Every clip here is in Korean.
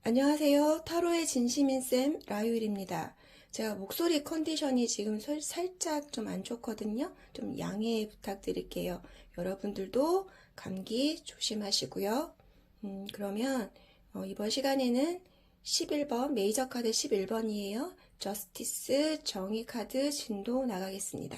안녕하세요. 타로의 진심인쌤 라유일입니다. 제가 목소리 컨디션이 지금 살짝 좀 안 좋거든요. 좀 양해 부탁드릴게요. 여러분들도 감기 조심하시고요. 그러면 이번 시간에는 11번, 메이저 카드 11번이에요. 저스티스 정의 카드 진도 나가겠습니다.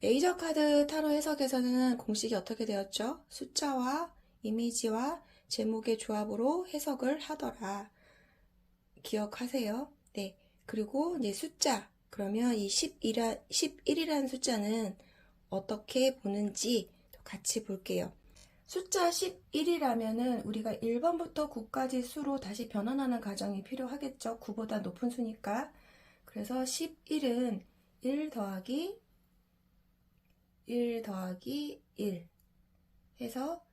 메이저 카드 타로 해석에서는 공식이 어떻게 되었죠? 숫자와 이미지와 제목의 조합으로 해석을 하더라. 기억하세요. 네. 그리고 이제 숫자. 그러면 이 11이라는 숫자는 어떻게 보는지 같이 볼게요. 숫자 11이라면은 우리가 1번부터 9까지 수로 다시 변환하는 과정이 필요하겠죠. 9보다 높은 수니까. 그래서 11은 1 더하기 1 더하기 1 해서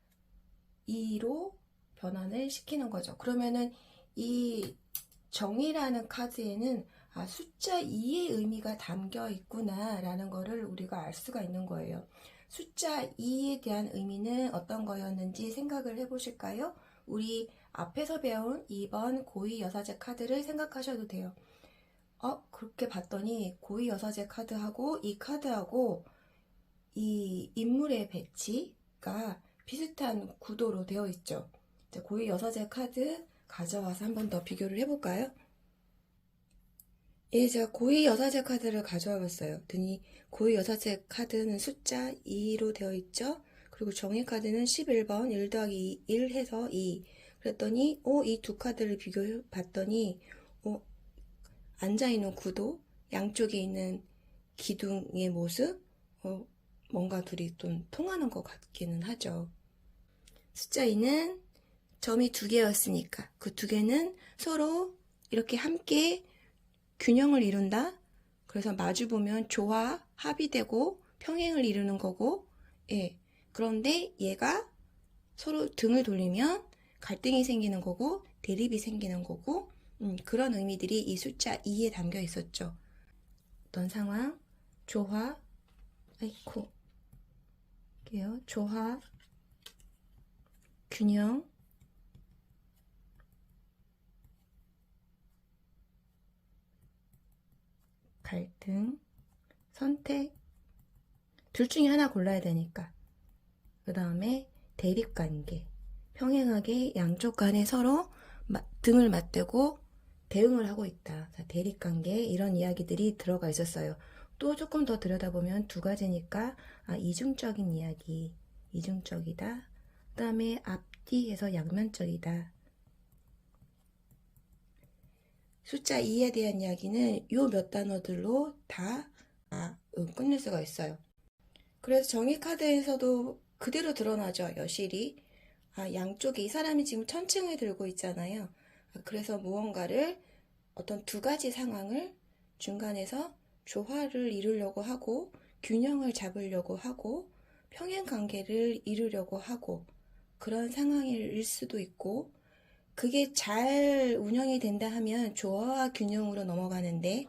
2로 변환을 시키는 거죠. 그러면은 이 정의라는 카드에는 숫자 2의 의미가 담겨 있구나 라는 거를 우리가 알 수가 있는 거예요. 숫자 2에 대한 의미는 어떤 거였는지 생각을 해보실까요? 우리 앞에서 배운 2번 고위 여사제 카드를 생각하셔도 돼요. 그렇게 봤더니 고위 여사제 카드하고 이 카드하고 이 인물의 배치가 비슷한 구도로 되어 있죠. 고위 여사제 카드 가져와서 한 번 더 비교를 해볼까요? 예, 제가 고위 여사제 카드를 가져와 봤어요. 그랬더니 고위 여사제 카드는 숫자 2로 되어 있죠. 그리고 정의 카드는 11번 1 더하기 1 해서 2. 그랬더니 이 두 카드를 비교해 봤더니 앉아있는 구도, 양쪽에 있는 기둥의 모습, 뭔가 둘이 좀 통하는 것 같기는 하죠. 숫자 2는 점이 2개였으니까 그 2개는 서로 이렇게 함께 균형을 이룬다. 그래서 마주보면 조화, 합이 되고 평행을 이루는 거고, 예. 그런데 얘가 서로 등을 돌리면 갈등이 생기는 거고 대립이 생기는 거고, 그런 의미들이 이 숫자 2에 담겨 있었죠. 어떤 상황, 조화, 조화, 균형, 갈등, 선택, 둘 중에 하나 골라야 되니까. 그 다음에 대립관계, 평행하게 양쪽 간에 서로 등을 맞대고 대응을 하고 있다. 대립관계, 이런 이야기들이 들어가 있었어요. 또 조금 더 들여다보면 두 가지니까 이중적인 이야기, 이중적이다. 그 다음에 앞뒤에서 양면적이다. 숫자 2에 대한 이야기는 요 몇 단어들로 다 끝낼 수가 있어요. 그래서 정의 카드에서도 그대로 드러나죠. 여실히. 양쪽에 이 사람이 지금 천칭을 들고 있잖아요. 그래서 무언가를 어떤 두 가지 상황을 중간에서 조화를 이루려고 하고 균형을 잡으려고 하고 평행 관계를 이루려고 하고 그런 상황일 수도 있고, 그게 잘 운영이 된다 하면 조화와 균형으로 넘어가는데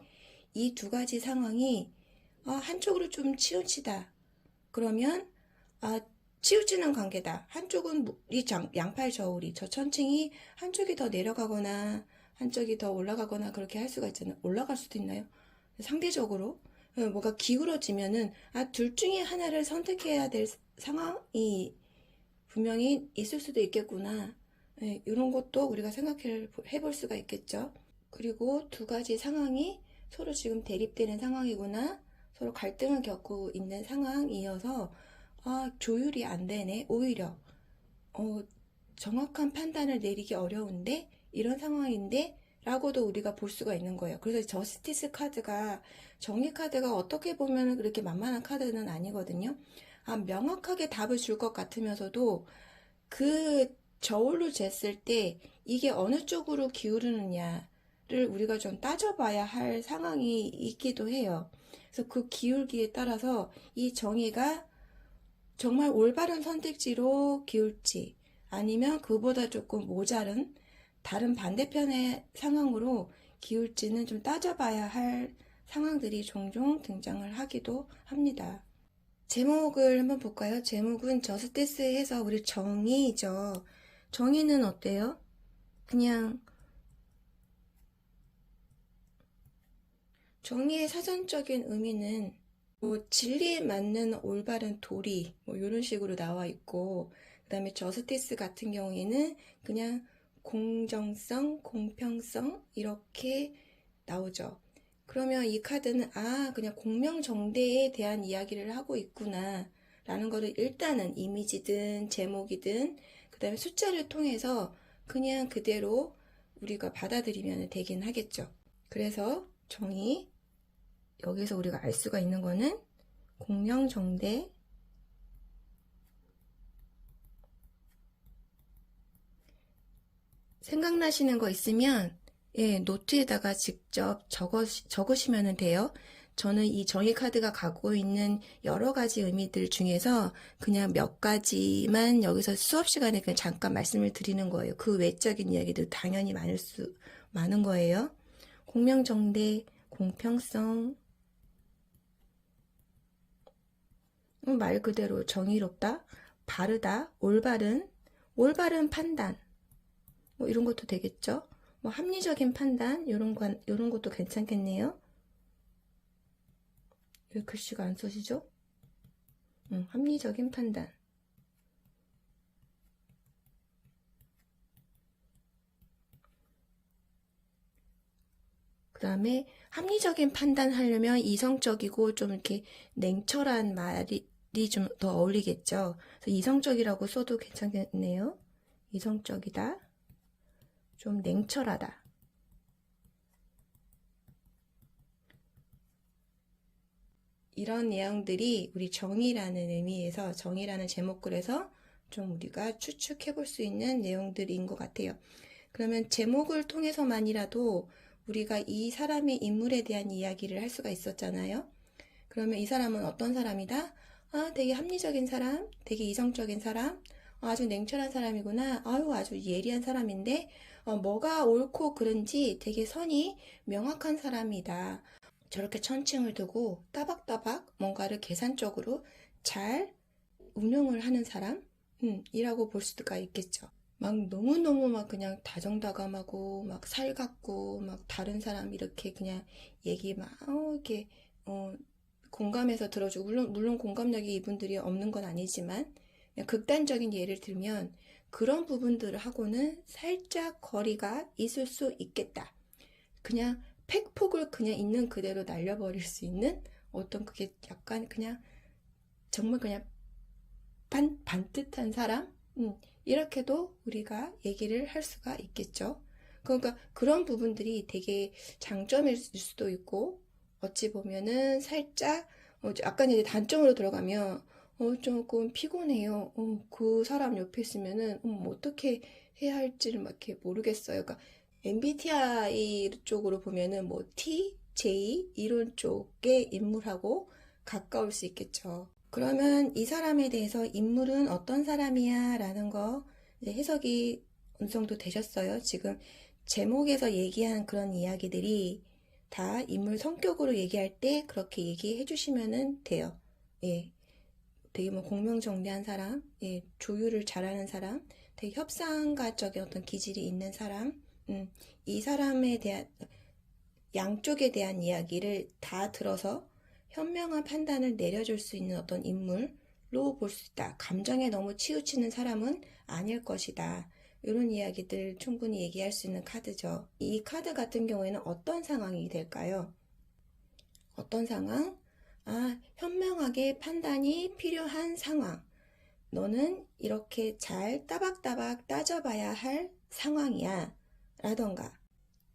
이 두 가지 상황이 한쪽으로 좀 치우치다. 그러면 치우치는 관계다. 한쪽은 양팔 저울이, 저 천칭이 한쪽이 더 내려가거나 한쪽이 더 올라가거나 그렇게 할 수가 있잖아요. 올라갈 수도 있나요? 상대적으로 뭐가 기울어지면은 둘 중에 하나를 선택해야 될 상황이 분명히 있을 수도 있겠구나. 이런 것도 우리가 생각해 볼 수가 있겠죠. 그리고 두 가지 상황이 서로 지금 대립되는 상황이구나, 서로 갈등을 겪고 있는 상황이어서 조율이 안 되네. 오히려 정확한 판단을 내리기 어려운데 이런 상황인데 라고도 우리가 볼 수가 있는 거예요. 그래서 저스티스 카드가, 정의 카드가 어떻게 보면 그렇게 만만한 카드는 아니거든요. 명확하게 답을 줄 것 같으면서도 그 저울로 쟀을 때 이게 어느 쪽으로 기울느냐를 우리가 좀 따져봐야 할 상황이 있기도 해요. 그래서 그 기울기에 따라서 이 정의가 정말 올바른 선택지로 기울지 아니면 그보다 조금 모자른 다른 반대편의 상황으로 기울지는 좀 따져봐야 할 상황들이 종종 등장을 하기도 합니다. 제목을 한번 볼까요? 제목은 저스티스 해서 우리 정의죠. 정의는 어때요? 그냥 정의의 사전적인 의미는 뭐 진리에 맞는 올바른 도리 뭐 이런 식으로 나와 있고, 그 다음에 저스티스 같은 경우에는 그냥 공정성, 공평성 이렇게 나오죠. 그러면 이 카드는 그냥 공명정대에 대한 이야기를 하고 있구나 라는 거를 일단은 이미지든 제목이든 그 다음에 숫자를 통해서 그냥 그대로 우리가 받아들이면 되긴 하겠죠. 그래서 정의, 여기서 우리가 알 수가 있는 거는 공명정대, 생각나시는 거 있으면 노트에다가 직접 적으시면 돼요. 저는 이 정의 카드가 갖고 있는 여러 가지 의미들 중에서 그냥 몇 가지만 여기서 수업 시간에 그냥 잠깐 말씀을 드리는 거예요. 그 외적인 이야기도 당연히 많은 거예요. 공명정대, 공평성, 말 그대로 정의롭다, 바르다, 올바른 판단, 뭐 이런 것도 되겠죠. 뭐 합리적인 판단, 요런 것도 괜찮겠네요. 왜 글씨가 안 써지죠? 합리적인 판단. 그 다음에 합리적인 판단 하려면 이성적이고 좀 이렇게 냉철한 말이 좀 더 어울리겠죠. 그래서 이성적이라고 써도 괜찮겠네요. 이성적이다. 좀 냉철하다. 이런 내용들이 우리 정의라는 의미에서, 정의라는 제목글에서 좀 우리가 추측해 볼 수 있는 내용들인 것 같아요. 그러면 제목을 통해서만이라도 우리가 이 사람의 인물에 대한 이야기를 할 수가 있었잖아요. 그러면 이 사람은 어떤 사람이다? 되게 합리적인 사람, 되게 이성적인 사람, 아주 냉철한 사람이구나. 아주 예리한 사람인데, 뭐가 옳고 그른지 되게 선이 명확한 사람이다. 저렇게 천칭을 두고 따박따박 뭔가를 계산적으로 잘 운영을 하는 사람? 이라고 볼 수가 있겠죠. 막 너무너무 막 그냥 다정다감하고 막 살갑고 막 다른 사람 이렇게 그냥 얘기 막 이렇게 공감해서 들어주고, 물론 공감력이 이분들이 없는 건 아니지만 그냥 극단적인 예를 들면 그런 부분들을 하고는 살짝 거리가 있을 수 있겠다. 그냥 팩폭을 그냥 있는 그대로 날려버릴 수 있는 어떤, 그게 약간 그냥 정말 그냥 반듯한 사람? 이렇게도 우리가 얘기를 할 수가 있겠죠. 그러니까 그런 부분들이 되게 장점일 수도 있고, 어찌 보면은 살짝, 약간 이제 단점으로 들어가면, 조금 피곤해요. 그 사람 옆에 있으면은, 어떻게 해야 할지를 막 이렇게 모르겠어요. 그러니까 MBTI 쪽으로 보면은 뭐 T, J 이런 쪽의 인물하고 가까울 수 있겠죠. 그러면 이 사람에 대해서 인물은 어떤 사람이야 라는 거 이제 해석이 어느 정도 되셨어요. 지금 제목에서 얘기한 그런 이야기들이 다 인물 성격으로 얘기할 때 그렇게 얘기해 주시면 돼요. 예. 되게 뭐 공명정대한 사람, 예, 조율을 잘하는 사람, 되게 협상가적인 어떤 기질이 있는 사람, 이 사람에 대한, 양쪽에 대한 이야기를 다 들어서 현명한 판단을 내려줄 수 있는 어떤 인물로 볼 수 있다. 감정에 너무 치우치는 사람은 아닐 것이다. 이런 이야기들 충분히 얘기할 수 있는 카드죠. 이 카드 같은 경우에는 어떤 상황이 될까요? 어떤 상황? 현명하게 판단이 필요한 상황. 너는 이렇게 잘 따박따박 따져봐야 할 상황이야. 라던가.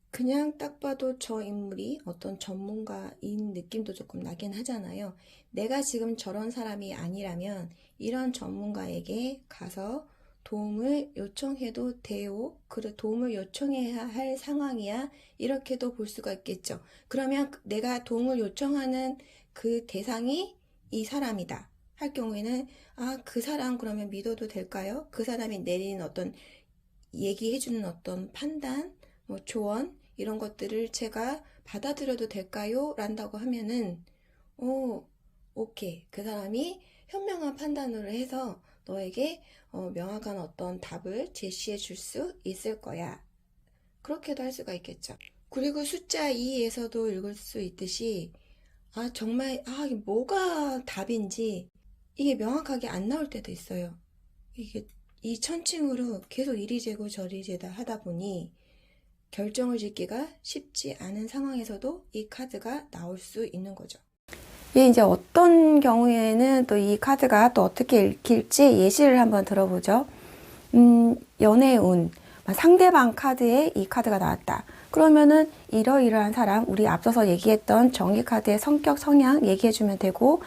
그냥 딱 봐도 저 인물이 어떤 전문가인 느낌도 조금 나긴 하잖아요. 내가 지금 저런 사람이 아니라면 이런 전문가에게 가서 도움을 요청해도 돼요. 그래, 도움을 요청해야 할 상황이야. 이렇게도 볼 수가 있겠죠. 그러면 내가 도움을 요청하는 그 대상이 이 사람이다 할 경우에는, 그 사람 그러면 믿어도 될까요? 그 사람이 내리는 어떤 얘기해주는 어떤 판단, 뭐 조언 이런 것들을 제가 받아들여도 될까요? 란다고 하면은 오케이. 그 사람이 현명한 판단으로 해서 너에게 명확한 어떤 답을 제시해 줄 수 있을 거야. 그렇게도 할 수가 있겠죠. 그리고 숫자 2에서도 읽을 수 있듯이 정말 이게 뭐가 답인지 이게 명확하게 안 나올 때도 있어요. 이게 이 천칭으로 계속 이리 재고 저리 재다 하다 보니 결정을 짓기가 쉽지 않은 상황에서도 이 카드가 나올 수 있는 거죠. 이제 어떤 경우에는 또 이 카드가 또 어떻게 읽힐지 예시를 한번 들어보죠. 연애의 운, 상대방 카드에 이 카드가 나왔다. 그러면은 이러이러한 사람, 우리 앞서서 얘기했던 정의 카드의 성격, 성향 얘기해주면 되고,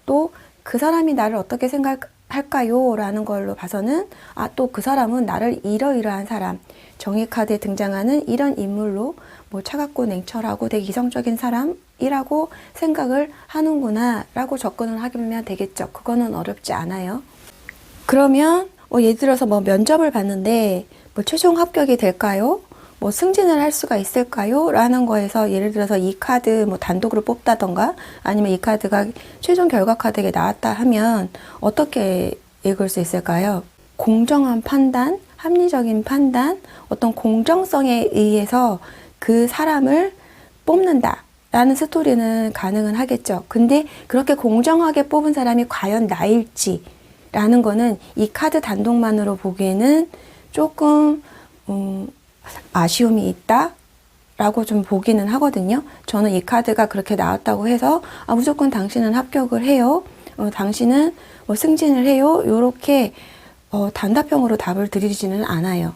또 그 사람이 나를 어떻게 생각할까요? 라는 걸로 봐서는 또 그 사람은 나를 이러이러한 사람, 정의 카드에 등장하는 이런 인물로 차갑고 냉철하고 되게 이성적인 사람이라고 생각을 하는구나 라고 접근을 하면 되겠죠. 그거는 어렵지 않아요. 그러면 예를 들어서 면접을 봤는데 최종 합격이 될까요? 승진을 할 수가 있을까요? 라는 거에서 예를 들어서 이 카드 단독으로 뽑다던가 아니면 이 카드가 최종 결과 카드에 나왔다 하면 어떻게 읽을 수 있을까요? 공정한 판단, 합리적인 판단, 어떤 공정성에 의해서 그 사람을 뽑는다 라는 스토리는 가능은 하겠죠. 근데 그렇게 공정하게 뽑은 사람이 과연 나일지 라는 거는 이 카드 단독만으로 보기에는 조금 아쉬움이 있다 라고 좀 보기는 하거든요. 저는 이 카드가 그렇게 나왔다고 해서 무조건 당신은 합격을 해요, 당신은 승진을 해요, 요렇게 단답형으로 답을 드리지는 않아요.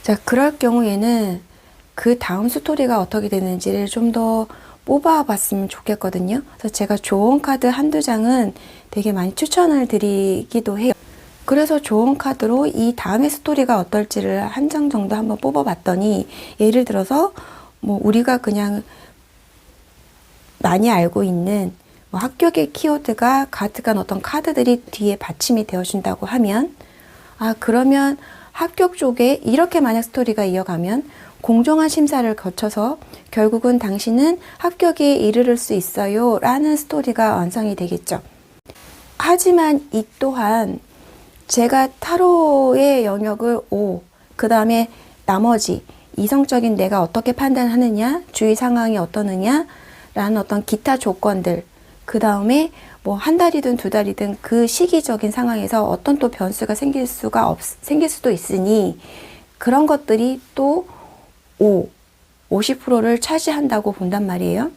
자, 그럴 경우에는 그 다음 스토리가 어떻게 되는지를 좀 더 뽑아봤으면 좋겠거든요. 그래서 제가 조언 카드 한두 장은 되게 많이 추천을 드리기도 해요. 그래서 조언 카드로 이 다음의 스토리가 어떨지를 한 장 정도 한번 뽑아봤더니, 예를 들어서 우리가 그냥 많이 알고 있는 합격의 키워드가 가득한 어떤 카드들이 뒤에 받침이 되어준다고 하면, 그러면 합격 쪽에 이렇게 만약 스토리가 이어가면 공정한 심사를 거쳐서 결국은 당신은 합격에 이르를 수 있어요 라는 스토리가 완성이 되겠죠. 하지만 이 또한 제가 타로의 영역을 5, 그 다음에 나머지 이성적인 내가 어떻게 판단하느냐, 주위 상황이 어떠느냐 라는 어떤 기타 조건들, 그 다음에 한 달이든 두 달이든 그 시기적인 상황에서 어떤 또 변수가 생길 수도 있으니 그런 것들이 또 50%를 차지한다고 본단 말이에요.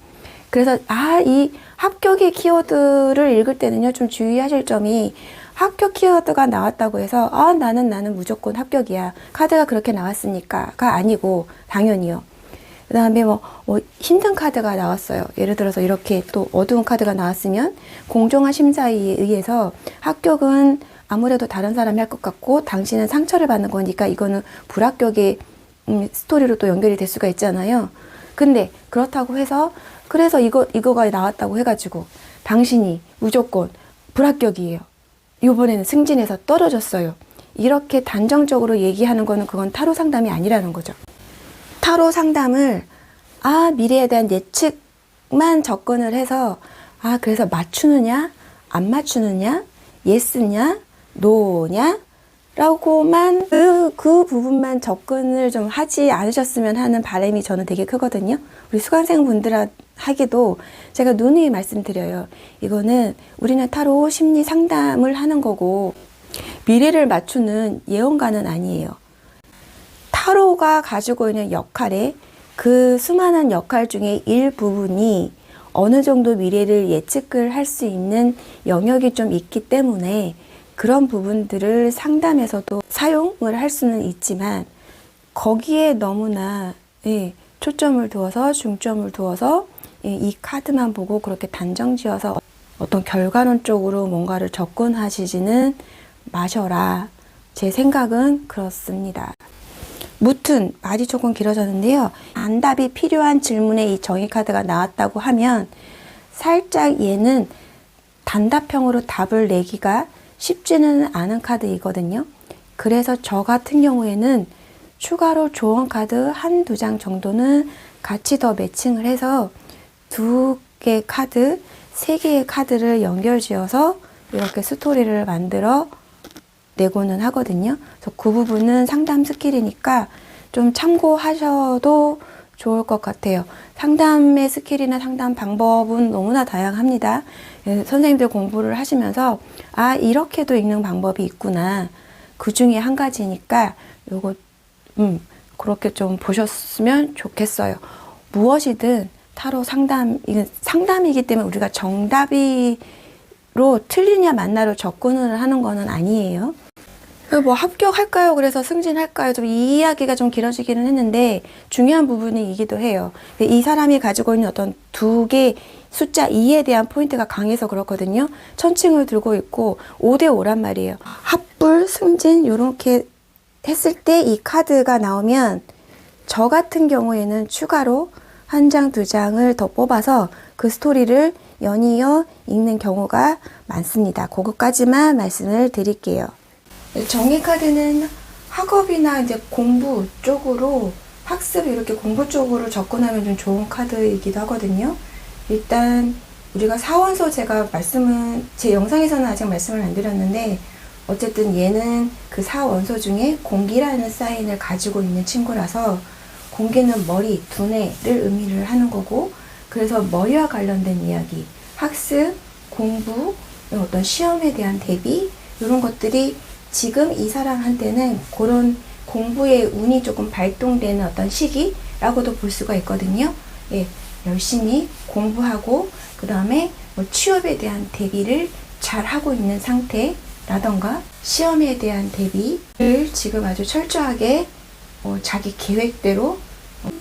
그래서 이 합격의 키워드를 읽을 때는요, 좀 주의하실 점이, 합격 키워드가 나왔다고 해서 나는 무조건 합격이야, 카드가 그렇게 나왔으니까가 아니고, 당연히요. 그 다음에 힘든 카드가 나왔어요. 예를 들어서 이렇게 또 어두운 카드가 나왔으면 공정한 심사에 의해서 합격은 아무래도 다른 사람이 할 것 같고 당신은 상처를 받는 거니까 이거는 불합격의 스토리로 또 연결이 될 수가 있잖아요. 근데 그렇다고 해서 그래서 이거가 나왔다고 해가지고 당신이 무조건 불합격이에요, 이번에는 승진해서 떨어졌어요, 이렇게 단정적으로 얘기하는 거는 그건 타로 상담이 아니라는 거죠. 타로 상담을 미래에 대한 예측만 접근을 해서 그래서 맞추느냐 안 맞추느냐, 예스냐 노냐 라고만 그 부분만 접근을 좀 하지 않으셨으면 하는 바람이 저는 되게 크거든요. 우리 수강생 분들하기도 제가 누누이 말씀드려요. 이거는 우리는 타로 심리 상담을 하는 거고 미래를 맞추는 예언가는 아니에요. 타로가 가지고 있는 역할에 그 수많은 역할 중에 일부분이 어느 정도 미래를 예측을 할 수 있는 영역이 좀 있기 때문에 그런 부분들을 상담에서도 사용을 할 수는 있지만 거기에 너무나 초점을 두어서 중점을 두어서 이 카드만 보고 그렇게 단정 지어서 어떤 결과론적으로 뭔가를 접근하시지는 마셔라. 제 생각은 그렇습니다. 무튼 말이 조금 길어졌는데요. 안답이 필요한 질문에 이 정의 카드가 나왔다고 하면 살짝 얘는 단답형으로 답을 내기가 쉽지는 않은 카드이거든요. 그래서 저 같은 경우에는 추가로 조언 카드 한두 장 정도는 같이 더 매칭을 해서 2개 카드, 3개의 카드를 연결지어서 이렇게 스토리를 만들어 내고는 하거든요. 그래서 그 부분은 상담 스킬이니까 좀 참고하셔도 좋을 것 같아요. 상담의 스킬이나 상담 방법은 너무나 다양합니다. 선생님들 공부를 하시면서 아, 이렇게도 읽는 방법이 있구나. 그 중에 한 가지니까 요거 그렇게 좀 보셨으면 좋겠어요. 무엇이든 타로 상담, 이건 상담이기 때문에 우리가 정답이로 틀리냐 맞나로 접근을 하는 거는 아니에요. 뭐 합격할까요? 그래서 승진할까요? 좀 이 이야기가 좀 길어지기는 했는데 중요한 부분이기도 해요. 이 사람이 가지고 있는 어떤 두 개 숫자 2에 대한 포인트가 강해서 그렇거든요. 천칭을 들고 있고 5대 5란 말이에요. 합불, 승진 이렇게 했을 때 이 카드가 나오면 저 같은 경우에는 추가로 한 장, 두 장을 더 뽑아서 그 스토리를 연이어 읽는 경우가 많습니다. 그것까지만 말씀을 드릴게요. 정의 카드는 학업이나 이제 공부 쪽으로 학습 이렇게 공부 쪽으로 접근하면 좀 좋은 카드이기도 하거든요. 일단 우리가 사원소 제가 제 영상에서는 아직 말씀을 안 드렸는데 어쨌든 얘는 그 사원소 중에 공기라는 사인을 가지고 있는 친구라서 공기는 머리, 두뇌를 의미를 하는 거고 그래서 머리와 관련된 이야기, 학습, 공부, 어떤 시험에 대한 대비 이런 것들이 지금 이 사람한테는 그런 공부의 운이 조금 발동되는 어떤 시기라고도 볼 수가 있거든요. 예, 열심히 공부하고 그 다음에 뭐 취업에 대한 대비를 잘 하고 있는 상태라던가 시험에 대한 대비를 지금 아주 철저하게 자기 계획대로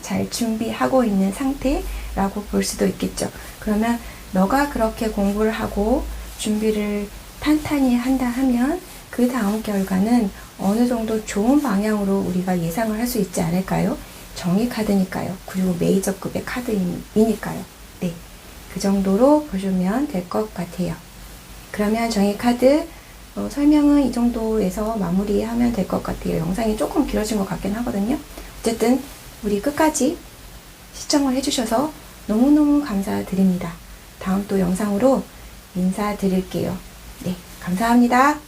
잘 준비하고 있는 상태라고 볼 수도 있겠죠. 그러면 너가 그렇게 공부를 하고 준비를 탄탄히 한다 하면 그 다음 결과는 어느 정도 좋은 방향으로 우리가 예상을 할 수 있지 않을까요? 정의 카드니까요. 그리고 메이저급의 카드이니까요. 네, 그 정도로 보시면 될 것 같아요. 그러면 정의 카드 설명은 이 정도에서 마무리하면 될 것 같아요. 영상이 조금 길어진 것 같긴 하거든요. 어쨌든 우리 끝까지 시청을 해주셔서 너무너무 감사드립니다. 다음 또 영상으로 인사드릴게요. 네, 감사합니다.